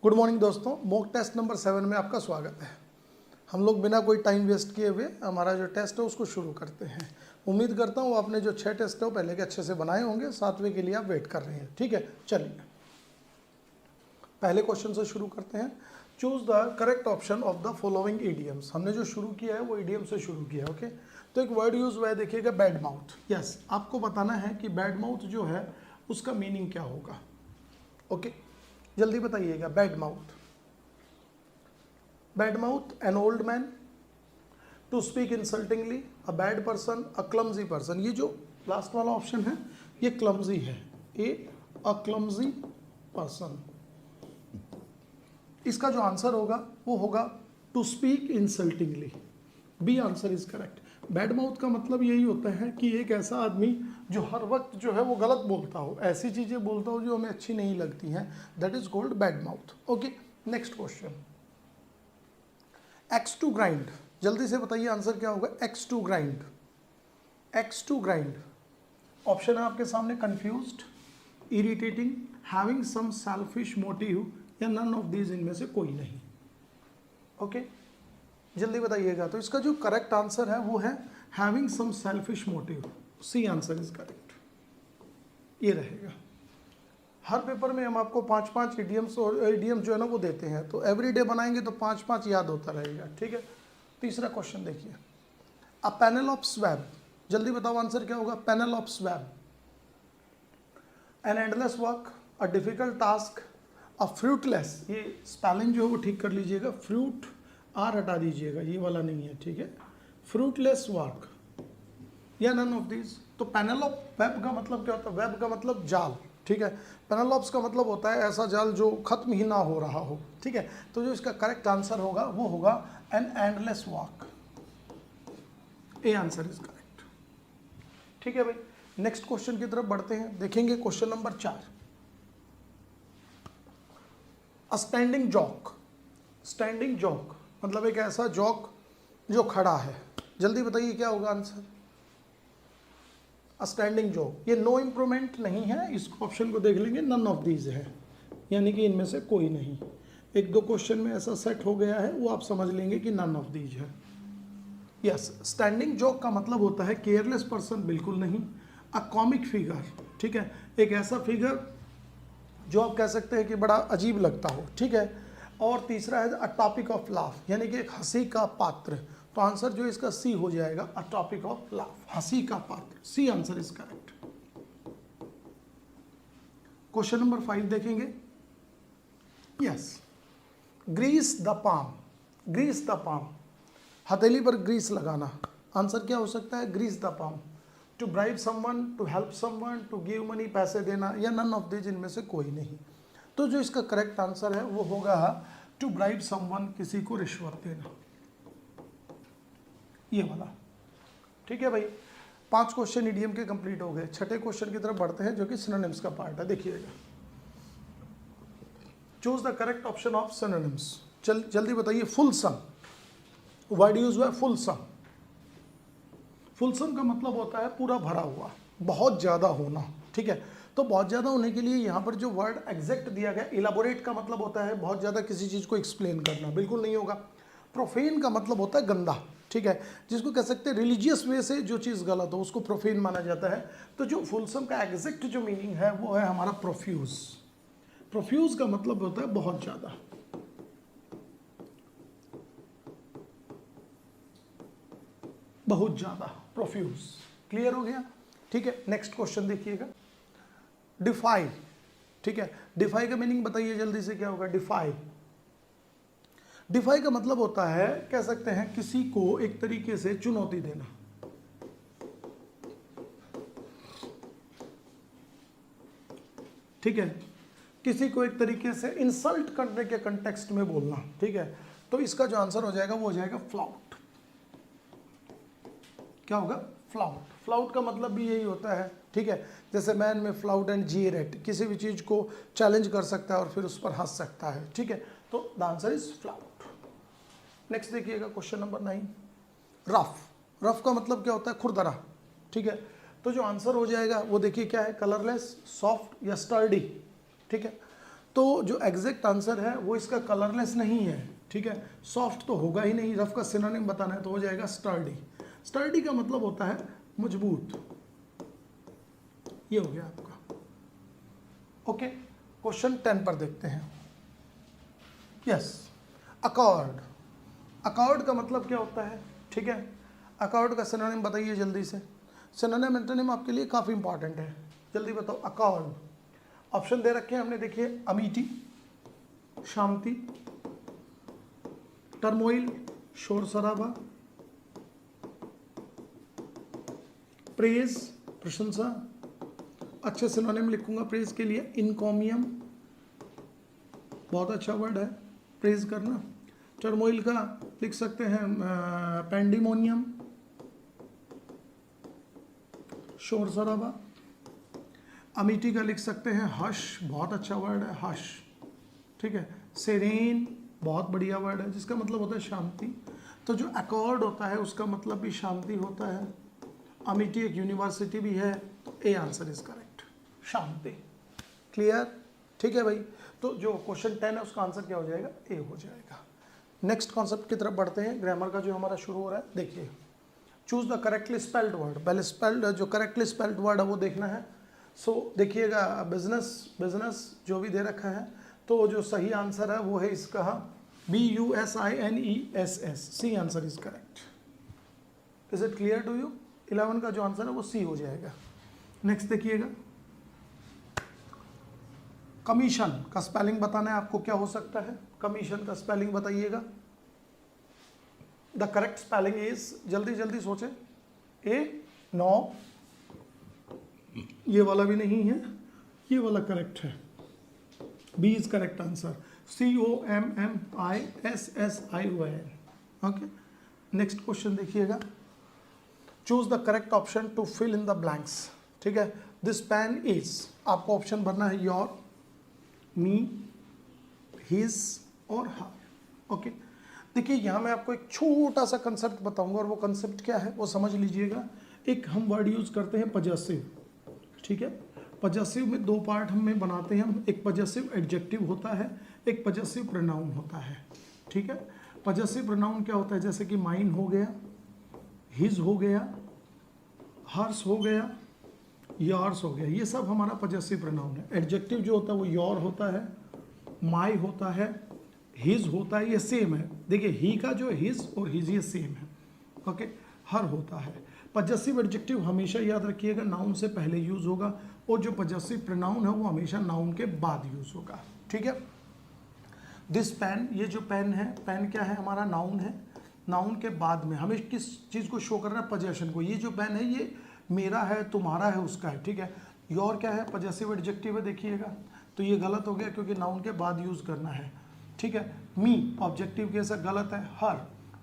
Good morning दोस्तों, mock test number 7 में आपका स्वागत है। हम लोग बिना कोई टाइम वेस्ट किए हुए हमारा जो टेस्ट है उसको शुरू करते हैं। उम्मीद करता हूँ आपने जो 6 टेस्ट है वो पहले के अच्छे से बनाए होंगे, 7वें के लिए आप वेट कर रहे हैं। ठीक है, चलिए पहले क्वेश्चन से शुरू करते हैं। Choose the correct option of the following idioms. हमने जो शुरू किया है वो ईडियम से शुरू किया है। ओके, तो एक वर्ड यूज हुआ है, देखिएगा, बैड माउथ। यस, आपको बताना है कि बैड माउथ जो है उसका मीनिंग क्या होगा। ओके, जल्दी बताइएगा। Bad mouth, bad mouth, an old man, to speak insultingly, a bad person, a clumsy person. ये जो लास्ट वाला ऑप्शन है ये क्लमजी है, अ क्लमजी पर्सन। इसका जो आंसर होगा वो होगा to speak insultingly. B answer is correct. Bad mouth का मतलब यही होता है कि एक ऐसा आदमी जो हर वक्त जो है वो गलत बोलता हो, ऐसी चीजें बोलता हो जो हमें अच्छी नहीं लगती हैं, that is called bad mouth. Okay, next question. Axe to grind, जल्दी से बताइए आंसर क्या होगा। Axe to grind, axe to grind option है आपके सामने। Confused, irritating, having some selfish motive, या नन ऑफ दीज, इनमें से कोई नहीं। ओके, जल्दी बताइएगा। तो इसका जो करेक्ट आंसर है वो है having some selfish motive. C answer is correct, ये रहेगा। हर पेपर में हम आपको 5-5 इडियम्स और इडियम्स जो है ना वो देते हैं, तो एवरीडे बनाएंगे तो 5-5 याद होता रहेगा। ठीक है, तीसरा क्वेश्चन देखिए। अ पैनल ऑफ स्वैब, जल्दी बताओ आंसर क्या होगा। Panel of swab, an endless work, a difficult task, a fruitless. ये स्पेलिंग जो है वो ठीक कर लीजिएगा, फ्रूट आर हटा दीजिएगा, ये वाला नहीं है। ठीक है, फ्रूटलेस वर्क, या नन ऑफ दिस। तो पैनल ऑफ वेब का मतलब क्या होता है। वेब का मतलब जाल। ठीक है, पैनल ऑफ का मतलब होता है ऐसा जाल जो खत्म ही ना हो रहा हो। ठीक है, तो जो इसका करेक्ट आंसर होगा वो होगा an endless walk. A answer is correct. ठीक है भाई, नेक्स्ट क्वेश्चन की तरफ बढ़ते हैं। देखेंगे question number 4। A standing joke, standing joke मतलब एक ऐसा जॉक जो खड़ा है। जल्दी बताइए क्या होगा आंसर। स्टैंडिंग जॉक, ये नो इम्प्रूवमेंट नहीं है, इस ऑप्शन को देख लेंगे, नन ऑफ दीज है, यानी कि इनमें से कोई नहीं। एक दो क्वेश्चन में ऐसा सेट हो गया है, वो आप समझ लेंगे कि नन ऑफ दीज है। यस, स्टैंडिंग जॉक का मतलब होता है केयरलेस पर्सन, बिल्कुल नहीं। अ कॉमिक फिगर, ठीक है, एक ऐसा फिगर जो आप कह सकते हैं कि बड़ा अजीब लगता हो। ठीक है, और तीसरा है अ टॉपिक ऑफ लाफ, यानी कि एक हंसी का पात्र। तो आंसर जो इसका सी हो जाएगा, अ टॉपिक ऑफ लाफ, हंसी का पात्र। C answer is correct. Question number 5 देखेंगे। Yes, grease the palm, grease the palm, हथेली पर ग्रीस लगाना। आंसर क्या हो सकता है। Grease the palm, to bribe someone, to help someone, to give money, पैसे देना, या नन ऑफ दिस, इनमें से कोई नहीं। तो जो इसका करेक्ट आंसर है वो होगा टू ब्राइब समवन, किसी को रिश्वत देना, ये वाला। ठीक है भाई, 5 क्वेश्चन ईडीएम के कंप्लीट हो गए। छठे क्वेश्चन की तरफ बढ़ते हैं जो कि सिनोनिम्स का पार्ट है। देखिएगा, choose the correct option of synonyms. जल्दी बताइए। फुल सम, वर्ड यूज हुआ है फुल सम। फुल सम का मतलब होता है पूरा भरा हुआ, बहुत ज़्यादा होना। ठीक है, तो बहुत ज़्यादा होने के लिए यहाँ पर जो वर्ड एग्जैक्ट दिया गया, इलाबोरेट का मतलब होता है बहुत ज़्यादा किसी चीज़ को एक्सप्लेन करना, बिल्कुल नहीं होगा। प्रोफेन का मतलब होता है गंदा। ठीक है, जिसको कह सकते हैं रिलीजियस वे से जो चीज़ गलत हो उसको प्रोफेन माना जाता है। तो जो फुलसम का एग्जैक्ट जो मीनिंग है वो है हमारा प्रोफ्यूज। प्रोफ्यूज का मतलब होता है बहुत ज़्यादा, बहुत ज़्यादा, प्रोफ्यूज। क्लियर हो गया। ठीक है, नेक्स्ट क्वेश्चन देखिएगा। डिफाई, ठीक है, डिफाई का मीनिंग बताइए जल्दी से क्या होगा। डिफाई, डिफाई का मतलब होता है, कह सकते हैं किसी को एक तरीके से चुनौती देना। ठीक है, किसी को एक तरीके से इंसल्ट करने के कंटेक्स्ट में बोलना। ठीक है, तो इसका जो आंसर हो जाएगा वो हो जाएगा फ्लाउट। क्या होगा। फ्लाउट। फ्लाउट का मतलब भी यही होता है। ठीक है, जैसे मैन में फ्लाउट एंड जीर एट, किसी भी चीज को चैलेंज कर सकता है और फिर उस पर हंस सकता है। ठीक है, तो the answer is flout. Next देखिएगा क्वेश्चन नंबर 9। रफ, रफ का मतलब क्या होता है। खुरदरा। ठीक है, तो जो आंसर हो जाएगा वो देखिए क्या है। कलरलेस, सॉफ्ट, या स्टर्डी। ठीक है, तो जो एग्जैक्ट आंसर है वो इसका कलरलेस नहीं है, ठीक है। सॉफ्ट तो होगा ही नहीं, रफ का सिनोनिम बताना है तो हो जाएगा स्टर्डी। स्टर्डी का मतलब होता है मजबूत, ये हो गया आपका। ओके, क्वेश्चन 10 पर देखते हैं। Yes, accord. अकॉर्ड का मतलब क्या होता है, ठीक है। अकॉर्ड का सिनोनिम बताइए जल्दी से। सिनोनिम एंटोनिम आपके लिए काफ़ी इंपॉर्टेंट है, जल्दी बताओ। अकॉर्ड, ऑप्शन दे रखे हैं हमने, देखिए। अमिटी, शांति, टर्मोइल, शोर शराबा, प्रेज, प्रशंसा। अच्छे सिनोनिम लिखूंगा प्रेज के लिए, इनकॉमियम, बहुत अच्छा वर्ड है प्रेज करना। टर्मोइल का लिख सकते हैं पैंडिमोनियम, शोर शराबा। अमिटी का लिख सकते हैं हश, बहुत अच्छा वर्ड है हश, ठीक है। सेरेन, बहुत बढ़िया वर्ड है जिसका मतलब होता है शांति। तो जो अकॉर्ड होता है उसका मतलब भी शांति होता है। अमिटी एक यूनिवर्सिटी भी है, तो ए answer is correct, Shanti. Clear, ठीक है भाई। तो जो क्वेश्चन 10 है उसका आंसर क्या हो जाएगा, ए हो जाएगा। नेक्स्ट कॉन्सेप्ट की तरफ बढ़ते हैं, ग्रामर का जो हमारा शुरू हो रहा है। देखिए, choose the correctly spelled word. पहले स्पेल्ड, जो करेक्टली स्पेल्ड वर्ड है वो देखना है। सो देखिएगा, बिजनेस जो भी दे रखा है, तो जो सही आंसर है वो है इसका BUSINESS, C answer is correct. Is it clear to you? 11 का जो आंसर है वो सी हो जाएगा। नेक्स्ट देखिएगा, कमीशन का स्पेलिंग बताना है आपको, क्या हो सकता है। कमीशन का स्पेलिंग बताइएगा। द करेक्ट स्पेलिंग इज, जल्दी जल्दी सोचे। नो, ये वाला भी नहीं है, ये वाला करेक्ट है। B is correct answer, COMMISSION। Okay, next question देखिएगा। Choose the correct option to fill in the blanks, ठीक है। दिस पेन इज, आपको ऑप्शन भरना है योर, मी, हिज और हर। ओके, देखिए यहाँ मैं आपको एक छोटा सा कंसेप्ट बताऊंगा, और वो कंसेप्ट क्या है वो समझ लीजिएगा। एक हम वर्ड यूज करते हैं पजेसिव, ठीक है। पजेसिव में दो पार्ट हमें बनाते हैं हम, एक पजेसिव एडजेक्टिव होता है, एक पजेसिव प्रोनाउन होता है, ठीक है। पजेसिव प्रोनाउन क्या होता है, जैसे कि माइन हो गया, हिज हो गया, हर्स हो गया, यार्स हो गया, ये सब हमारा पजेसिव प्रोनाउन है। एडजेक्टिव जो होता है वो योर होता है, माई होता है, हिज होता है, ये सेम है। देखिए, ही का जो हिज और हिज ये सेम है, ओके। हर होता है। पजेसिव एडजेक्टिव हमेशा याद रखिएगा नाउन से पहले यूज होगा, और जो पजेसिव प्रोनाउन है वो हमेशा नाउन के बाद यूज होगा, ठीक है। दिस पेन, ये जो पेन है, पेन क्या है हमारा, नाउन है। नाउन के बाद में हमें किस चीज़ को शो करना है, पजेशन को। ये जो पेन है ये मेरा है, तुम्हारा है, उसका है, ठीक है। योर क्या है, पजेसिव एडजेक्टिव है, देखिएगा। तो ये गलत हो गया क्योंकि नाउन के बाद यूज़ करना है, ठीक है। मी ऑब्जेक्टिव कैसा गलत है।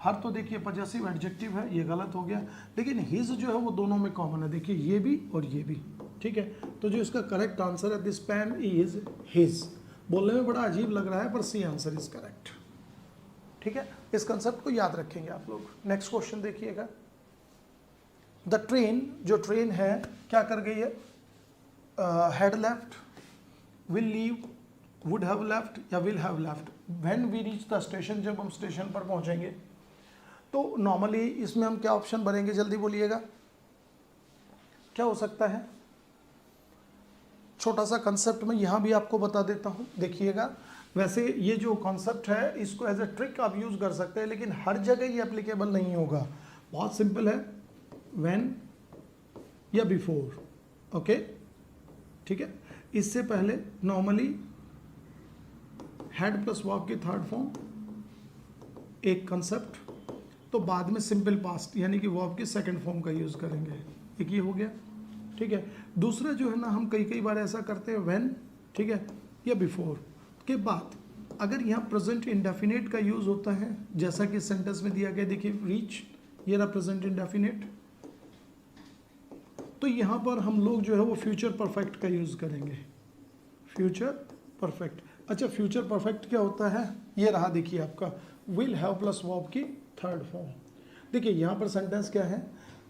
हर तो देखिए पजेसिव एडजेक्टिव है, ये गलत हो गया। लेकिन हिज जो है वो दोनों में कॉमन है, देखिए ये भी और ये भी, ठीक है। तो जो इसका करेक्ट आंसर है, दिस पेन इज हिज। बोलने में बड़ा अजीब लग रहा है पर सी आंसर इज करेक्ट, ठीक है। इस कंसेप्ट को याद रखेंगे आप लोग। नेक्स्ट क्वेश्चन देखिएगा। द ट्रेन, जो ट्रेन है क्या कर गई है, had left, will leave, would have left या will have left. When we reach the station, जब हम स्टेशन पर पहुंचेंगे। तो नॉर्मली इसमें हम क्या ऑप्शन भरेंगे, जल्दी बोलिएगा, क्या हो सकता है। छोटा सा कंसेप्ट मैं यहाँ भी आपको बता देता हूँ, देखिएगा। वैसे ये जो कॉन्सेप्ट है इसको एज ए ट्रिक आप यूज़ कर सकते हैं, लेकिन हर जगह ये एप्लीकेबल नहीं होगा। बहुत सिंपल है, व्हेन या बिफोर, ओके, ठीक है। इससे पहले नॉर्मली हेड प्लस वर्ब की थर्ड फॉर्म एक कंसेप्ट, तो बाद में सिंपल पास्ट यानी कि वर्ब की सेकंड फॉर्म का यूज़ करेंगे। एक ये हो गया, ठीक है। दूसरा जो है ना, हम कई बार ऐसा करते हैं व्हेन, ठीक है, या बिफोर के बाद अगर यहाँ प्रेजेंट इंडेफिनिट का यूज़ होता है, जैसा कि सेंटेंस में दिया गया, देखिए रीच, ये रहा प्रेजेंट इंडेफिनिट, तो यहाँ पर हम लोग जो है वो फ्यूचर परफेक्ट का यूज़ करेंगे, फ्यूचर परफेक्ट। अच्छा, फ्यूचर परफेक्ट क्या होता है, ये रहा, देखिए आपका विल हैव प्लस वर्ब की थर्ड फॉर्म। देखिए यहाँ पर सेंटेंस क्या है,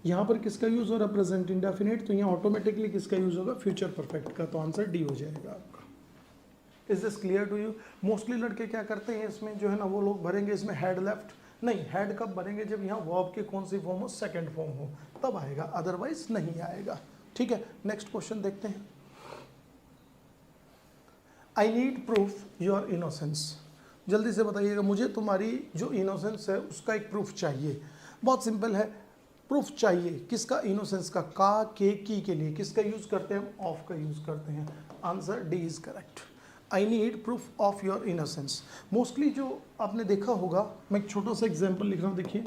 यहाँ पर किसका यूज़ हो रहा है, प्रेजेंट इंडेफिनिट, तो यहाँ ऑटोमेटिकली किसका यूज़ होगा, फ्यूचर परफेक्ट का। तो आंसर डी हो जाएगा आपका। Is this clear to you? Mostly लड़के क्या करते हैं इसमें जो है ना, वो लोग भरेंगे इसमें हेड लेफ्ट, नहीं हेड कब भरेंगे जब यहाँ वर्ब की कौन सी फॉर्म हो, सेकंड फॉर्म हो, तब आएगा, अदरवाइज नहीं आएगा। ठीक है, नेक्स्ट क्वेश्चन देखते हैं। I need proof your innocence. जल्दी से बताइएगा, मुझे तुम्हारी जो इनोसेंस है उसका एक प्रूफ चाहिए। बहुत सिंपल है, प्रूफ चाहिए किसका? इनोसेंस का। के की के लिए किसका यूज करते हैं? ऑफ का यूज करते हैं। Answer D is correct. I need proof of your innocence. Mostly जो आपने देखा होगा, मैं एक छोटा सा एग्जाम्पल लिख रहा हूँ, देखिए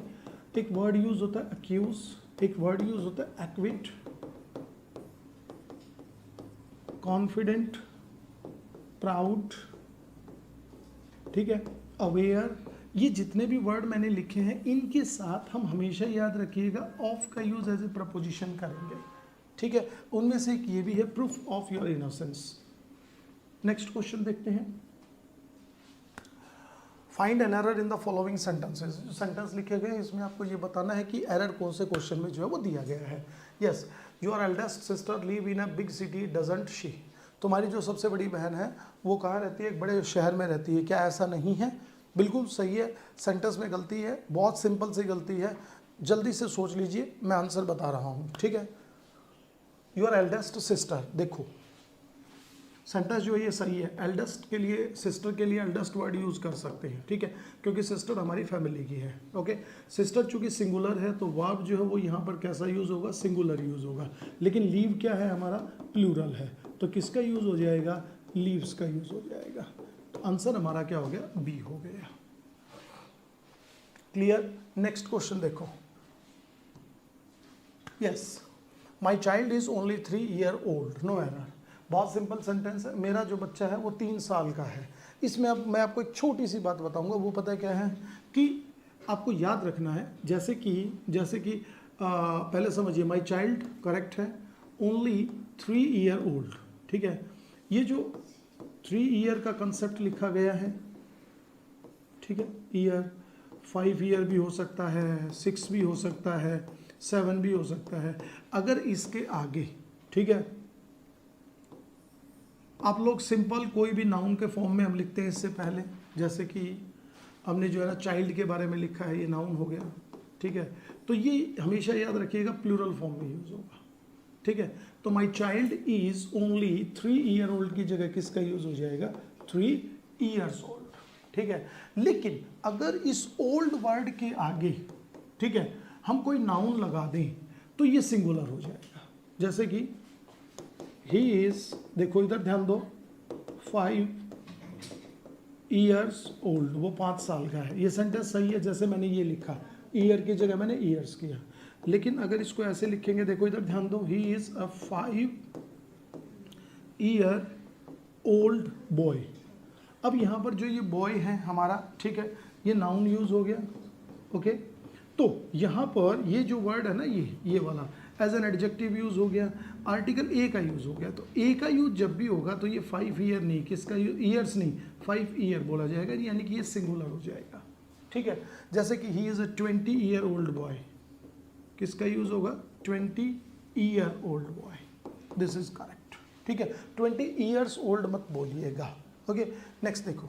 एक वर्ड यूज होता है अक्यूज, एक वर्ड यूज होता है एक्विट, कॉन्फिडेंट, प्राउड, ठीक है, अवेयर। ये जितने भी वर्ड मैंने लिखे हैं इनके साथ हम हमेशा याद रखिएगा ऑफ का यूज एज ए प्रपोजिशन करेंगे। ठीक है, उनमें से एक ये भी है, proof of your innocence. Next question देखते हैं। Find an error in the following sentences. जो सेंटेंस लिखे गए इसमें आपको ये बताना है कि एरर कौन से क्वेश्चन में जो है वो दिया गया है। Yes, your eldest sister live in a big city doesn't she. तुम्हारी जो सबसे बड़ी बहन है वो कहाँ रहती है? एक बड़े शहर में रहती है। क्या ऐसा नहीं है? बिल्कुल सही है। सेंटेंस में गलती है, बहुत सिंपल सी गलती है, जल्दी से सोच लीजिए, मैं आंसर बता रहा हूँ। ठीक है, योर एल्डेस्ट सिस्टर, देखो सेंटेंस जो है ये सही है। एल्डेस्ट के लिए, सिस्टर के लिए एल्डेस्ट वर्ड यूज कर सकते हैं। ठीक है, क्योंकि सिस्टर हमारी फैमिली की है। ओके, सिस्टर चूंकि सिंगुलर है तो वर्ब जो है वो यहाँ पर कैसा यूज होगा? सिंगुलर यूज होगा। लेकिन लीव क्या है हमारा? प्लूरल है, तो किसका यूज हो जाएगा? लीव्स का यूज हो जाएगा। तो आंसर हमारा क्या हो गया? बी हो गया। क्लियर? नेक्स्ट क्वेश्चन देखो। Yes, my child is only 3 years old, no error. बहुत सिंपल सेंटेंस है, मेरा जो बच्चा है वो 3 साल का है। इसमें अब मैं आपको एक छोटी सी बात बताऊंगा, वो पता है क्या है कि आपको याद रखना है, जैसे कि पहले समझिए, माई चाइल्ड करेक्ट है, ओनली 3 years old। ठीक है, ये जो 3 years का कंसेप्ट लिखा गया है, ठीक है, ईयर 5 years भी हो सकता है, 6 भी हो सकता है, 7 भी हो सकता है। अगर इसके आगे, ठीक है, आप लोग सिंपल कोई भी नाउन के फॉर्म में हम लिखते हैं इससे पहले, जैसे कि हमने जो है ना चाइल्ड के बारे में लिखा है, ये नाउन हो गया। ठीक है, तो ये हमेशा याद रखिएगा प्लूरल फॉर्म में यूज होगा। ठीक है, तो माई child is only 3 years old की जगह किसका यूज हो जाएगा? 3 years old। ठीक है, लेकिन अगर इस ओल्ड वर्ड के आगे, ठीक है, हम कोई नाउन लगा दें तो ये सिंगुलर हो जाएगा। जैसे कि ही इज, देखो इधर ध्यान दो, 5 years old, वो 5 साल का है। ये सेंटेंस सही है, जैसे मैंने ये लिखा, ईयर की जगह मैंने ईयर्स किया। लेकिन अगर इसको ऐसे लिखेंगे, देखो इधर ध्यान दो, he is a 5 years old boy. अब यहाँ पर जो ये बॉय है हमारा, ठीक है, ये नाउन यूज हो गया। ओके, तो यहाँ पर ये जो वर्ड है ना, ये वाला एज एन एडजेक्टिव यूज हो गया, आर्टिकल ए का यूज हो गया। तो ए का यूज जब भी होगा तो ये 5 years नहीं, किसका यूज? ईयर्स नहीं, 5 years बोला जाएगा, यानी कि ये सिंगुलर हो जाएगा। ठीक है, जैसे कि he is a 20 years old boy, किसका यूज होगा? 20 years old boy. This is correct. ठीक है, 20 years old मत बोलिएगा। ओके, नेक्स्ट देखो।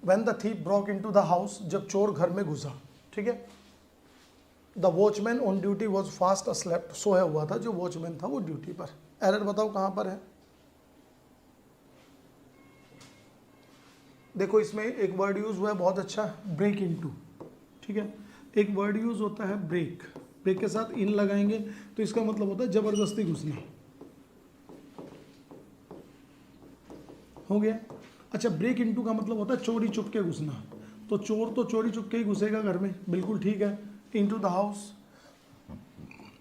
When the thief broke into the house, जब चोर घर में घुसा, ठीक है, the watchman on duty was fast asleep, सोया हुआ था जो वॉचमैन था वो ड्यूटी पर। एरर बताओ कहां पर है? देखो इसमें एक वर्ड यूज हुआ है बहुत अच्छा, ब्रेक इनटू। ठीक है, एक वर्ड यूज होता है ब्रेक, ब्रेक के साथ इन लगाएंगे तो इसका मतलब होता है जबरदस्ती घुसना। हो गया। अच्छा, ब्रेक इनटू का मतलब होता है चोरी चुपके घुसना, तो चोर तो चोरी चुपके ही घुसेगा घर में, बिल्कुल ठीक है। Into the house,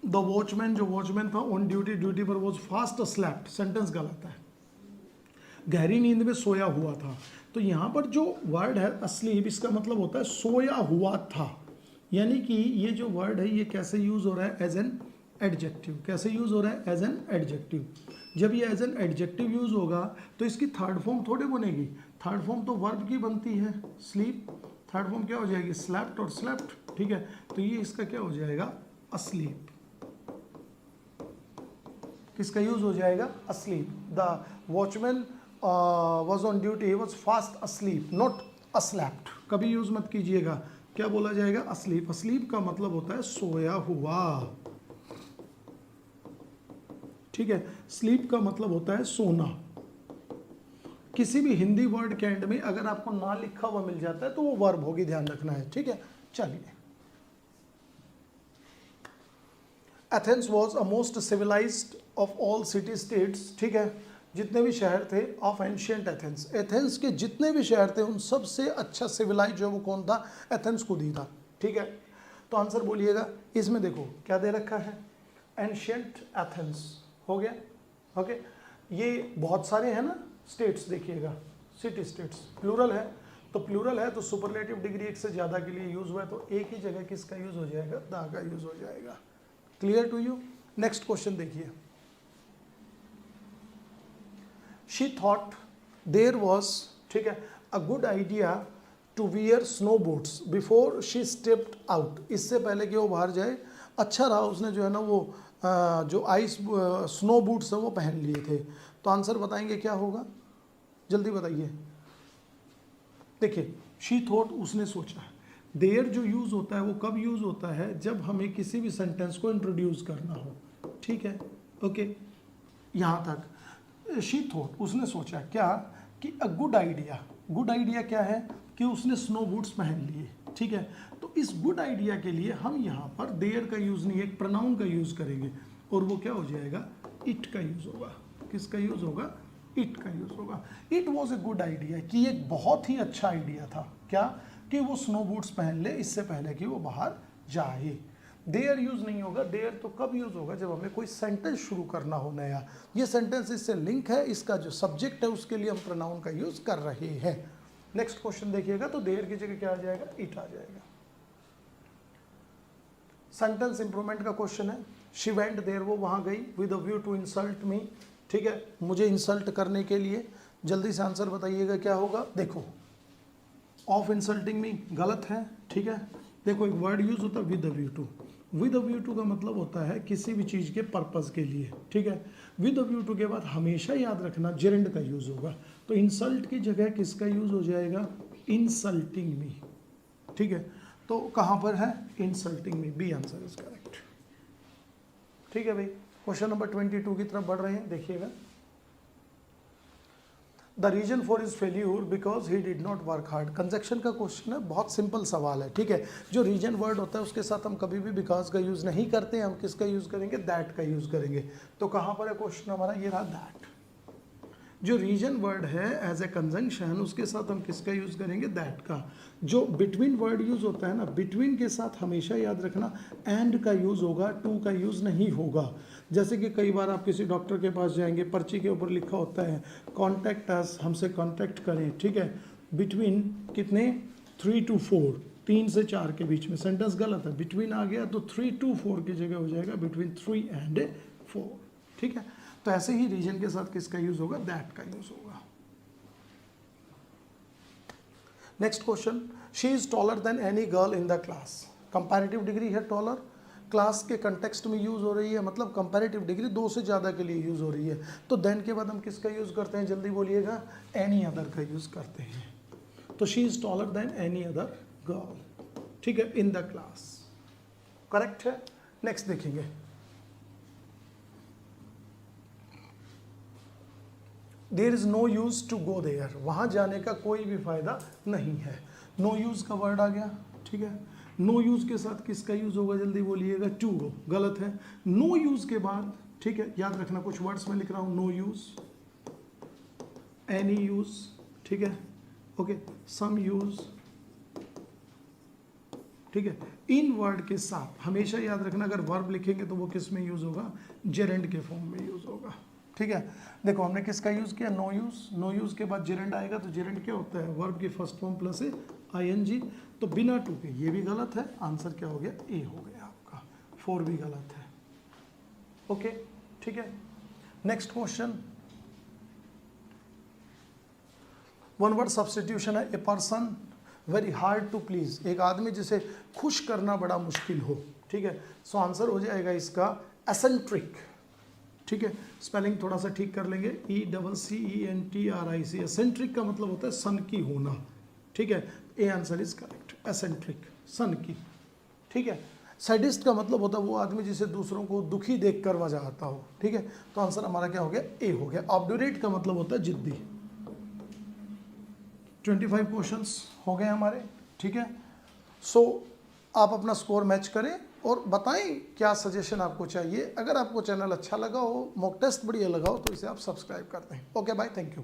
the watchman, जो वॉचमैन था ऑन ड्यूटी, ड्यूटी पर, वॉज फास्ट अस्लेप्ट, सेंटेंस गलत है, गहरी नींद में सोया हुआ था। तो यहाँ पर जो वर्ड है अस्लीप, इसका मतलब होता है सोया हुआ था, यानी कि ये जो वर्ड है ये कैसे यूज हो रहा है? As an adjective. कैसे यूज हो रहा है? As an adjective. जब ये एज एन एडजेक्टिव यूज होगा तो इसकी थर्ड फॉर्म थोड़े बनेगी, थर्ड फॉर्म तो वर्ब की बनती है, स्लीप, थर्ड फॉर्म क्या हो जाएगी? स्लेप्ट और स्लेप्ट। ठीक है, तो ये इसका क्या हो जाएगा? अस्लीप। किसका यूज हो जाएगा, asleep. The watchman was on duty, he was fast asleep, not aslept. कभी यूज मत कीजिएगा, क्या बोला जाएगा, asleep. asleep का मतलब होता है सोया हुआ, ठीक है. स्लीप का मतलब होता है सोना. किसी भी हिंदी वर्ड के एंड में अगर आपको ना लिखा हुआ मिल जाता है तो वो वर्ब होगी, ध्यान रखना है, ठीक है. चलिए, Athens was a most civilised of all city states, ठीक है. जितने भी शहर थे ऑफ एंशियंट एथेंस, एथेंस के जितने भी शहर थे उन सबसे अच्छा सिविलाइज जो वो कौन था, एथेंस खुद ही था, ठीक है. तो आंसर बोलिएगा. इसमें देखो क्या दे रखा है, एंशियंट एथेंस हो गया, ओके. ये बहुत सारे हैं ना स्टेट्स, देखिएगा सिटी स्टेट्स, प्लूरल है, तो प्लूरल है तो सुपरलेटिव डिग्री एक से ज़्यादा के लिए यूज हुआ है, तो एक ही जगह किसका यूज हो जाएगा, द का यूज हो जाएगा. Clear to you. Next question देखिए. शी थॉट देयर वॉज, ठीक है, a good idea to wear snow boots before she stepped out. इससे पहले कि वो बाहर जाए, अच्छा रहा उसने जो है ना वो जो आइस स्नो बूट्स है वो पहन लिए थे. तो आंसर बताएंगे क्या होगा, जल्दी बताइए. देखिए, शी थॉट उसने सोचा. देयर जो यूज़ होता है वो कब यूज़ होता है, जब हमें किसी भी सेंटेंस को इंट्रोड्यूस करना हो, ठीक है, ओके. यहाँ तक शी थॉट उसने सोचा क्या, कि अ गुड आइडिया. गुड आइडिया क्या है, कि उसने स्नो बूट्स पहन लिए, ठीक है. तो इस गुड आइडिया के लिए हम यहाँ पर देयर का यूज़ नहीं, एक प्रोनाउन का यूज़ करेंगे, और वो क्या हो जाएगा, इट का यूज़ होगा. किसका यूज़ होगा, इट का यूज़ होगा. It was a good idea, कि एक बहुत ही अच्छा आइडिया था, क्या, कि वो स्नो बूट्स पहन ले इससे पहले कि वो बाहर जाए. देयर यूज़ नहीं होगा. देयर तो कब यूज़ होगा, जब हमें कोई सेंटेंस शुरू करना हो नया. ये सेंटेंस इससे लिंक है, इसका जो सब्जेक्ट है उसके लिए हम प्रोनाउन का यूज़ कर रहे हैं. नेक्स्ट क्वेश्चन देखिएगा, तो देयर की जगह क्या आ जाएगा, इट आ जाएगा. सेंटेंस इंप्रूवमेंट का क्वेश्चन है. शी वेंट देयर, वो वहाँ गई, with a view to insult me, ठीक है, मुझे इंसल्ट करने के लिए. जल्दी से आंसर बताइएगा क्या होगा. देखो, ऑफ इंसल्टिंग मी गलत है, ठीक है. देखो, एक वर्ड यूज होता है with a view to. With a view to का मतलब होता है किसी भी चीज़ के पर्पज़ के लिए, ठीक है. विद अ व्यू टू के बाद हमेशा याद रखना जेरेंड का यूज़ होगा. तो इंसल्ट की जगह किसका यूज़ हो जाएगा, इंसल्टिंग मी, ठीक है. तो कहाँ पर है, insulting me. B answer is correct, ठीक है भाई. क्वेश्चन नंबर 22 की तरफ बढ़ रहे हैं, देखिएगा. The reason for is failure because he did not work hard. Conjunction का क्वेश्चन है, बहुत सिंपल सवाल है, ठीक है. जो रीजन वर्ड होता है उसके साथ हम कभी भी बिकॉज का यूज़ नहीं करते हैं, हम किसका यूज़ करेंगे, दैट का यूज़ करेंगे. तो कहाँ पर है क्वेश्चन हमारा, ये रहा दैट. जो रीजन वर्ड है एज ए कंजंक्शन, उसके साथ हम किसका यूज़ करेंगे, दैट का. जो बिटवीन वर्ड यूज़ होता है ना, बिटवीन के साथ हमेशा याद रखना एंड का यूज़ होगा, टू का यूज़ नहीं होगा. जैसे कि कई बार आप किसी डॉक्टर के पास जाएंगे, पर्ची के ऊपर लिखा होता है कॉन्टैक्ट अस, हमसे कॉन्टैक्ट करें, ठीक है. बिटवीन कितने, 3 to 4, 3 से 4 के बीच में. सेंटेंस गलत है, बिटवीन आ गया तो 3 to 4 की जगह हो जाएगा बिटवीन 3 and 4, ठीक है. तो ऐसे ही रीजन के साथ किसका यूज होगा, दैट का यूज होगा. Next question. She is taller than any girl in the class. Comparative degree है टॉलर, क्लास के कंटेक्स्ट में यूज हो रही है, मतलब कंपैरेटिव डिग्री 2 से ज़्यादा के लिए यूज हो रही है. तो देन के बाद हम किसका यूज करते हैं, जल्दी बोलिएगा, एनी अदर का यूज करते हैं. तो she is taller than any other girl, ठीक है, इन द क्लास. करेक्ट है. नेक्स्ट देखेंगे. There is no use to go there. वहाँ जाने का कोई भी फायदा नहीं है. नो यूज़ का वर्ड आ गया, ठीक है. नो यूज़ के साथ किसका यूज़ होगा, जल्दी बोलिएगा, टू गो. गलत है. नो यूज़ के बाद, ठीक है, याद रखना कुछ वर्ड्स में लिख रहा हूँ. नो यूज़, एनी यूज़, ठीक है, ओके, सम यूज़, ठीक है. इन वर्ड के साथ हमेशा याद रखना, अगर वर्ब लिखेंगे तो वो किस में यूज़ होगा, जेरेंड के फॉर्म में यूज़ होगा, ठीक है. देखो, हमने किसका यूज़ किया, नो यूज़. नो यूज़ के बाद जेरेंड आएगा, तो जेरेंड क्या होता है, वर्ब की फर्स्ट फॉर्म प्लस ING. तो बिना टू के, ये भी गलत है. आंसर क्या हो गया, ए हो गया आपका. 4 भी गलत है, ओके, ठीक है. Next question. One word substitution है. A person very hard to please. एक आदमी जिसे खुश करना बड़ा मुश्किल हो, ठीक है. सो आंसर हो जाएगा इसका एसेंट्रिक, ठीक ठीक है, स्पेलिंग थोड़ा सा ठीक कर लेंगे, ECCENTRIC। एसेंट्रिक का मतलब होता है सन की होना, ठीक है, A answer is correct, eccentric, सन की, ठीक है। सैडिस्ट का मतलब होता है वो आदमी जिसे दूसरों को दुखी देखकर मजा आता हो, ठीक है, तो आंसर हमारा क्या हो गया, ए हो गया। ऑब्डुरेट का मतलब होता है जिद्दी। 25 क्वेश्चंस हो गए हमारे, ठीक है। सो आप अपना स्कोर मैच करें और बताएं क्या सजेशन आपको चाहिए। अगर आपको चैनल अच्छा लगा हो, मॉक टेस्ट बढ़िया लगा हो, तो इसे आप सब्सक्राइब कर दें। Okay bye, thank you.